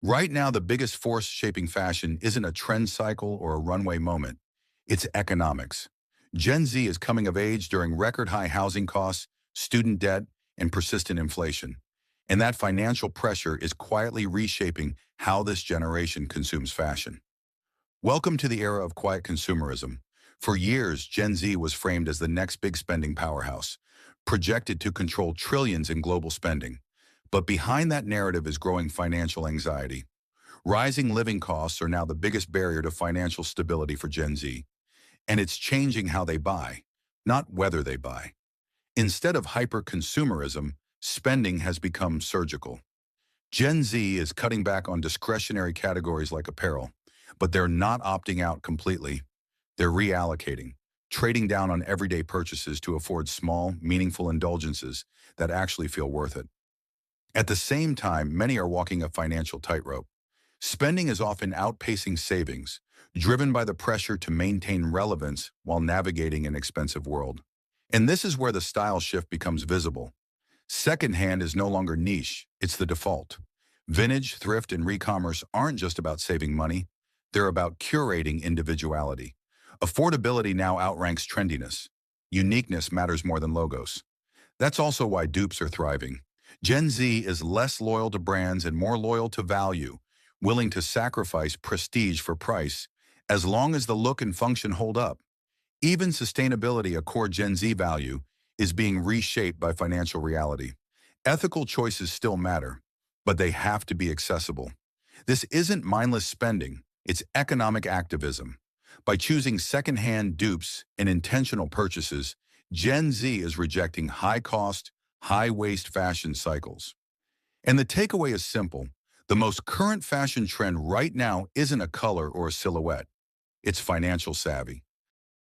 Right now, the biggest force shaping fashion isn't a trend cycle or a runway moment. It's economics. Gen Z is coming of age during record high housing costs, student debt, and persistent inflation. And that financial pressure is quietly reshaping how this generation consumes fashion. Welcome to the era of quiet consumerism. For years, Gen Z was framed as the next big spending powerhouse, projected to control trillions in global spending. But behind that narrative is growing financial anxiety. Rising living costs are now the biggest barrier to financial stability for Gen Z, and it's changing how they buy, not whether they buy. Instead of hyper-consumerism, spending has become surgical. Gen Z is cutting back on discretionary categories like apparel, but they're not opting out completely. They're reallocating, trading down on everyday purchases to afford small, meaningful indulgences that actually feel worth it. At the same time, many are walking a financial tightrope. Spending is often outpacing savings, driven by the pressure to maintain relevance while navigating an expensive world. And this is where the style shift becomes visible. Secondhand is no longer niche, it's the default. Vintage, thrift, and re-commerce aren't just about saving money, they're about curating individuality. Affordability now outranks trendiness. Uniqueness matters more than logos. That's also why dupes are thriving. Gen Z is less loyal to brands and more loyal to value, willing to sacrifice prestige for price, as long as the look and function hold up. Even sustainability, a core Gen Z value, is being reshaped by financial reality. Ethical choices still matter, but they have to be accessible. This isn't mindless spending, it's economic activism. By choosing secondhand dupes and intentional purchases, Gen Z is rejecting high-cost, high-waste fashion cycles. And the takeaway is simple. The most current fashion trend right now isn't a color or a silhouette. It's financial savvy.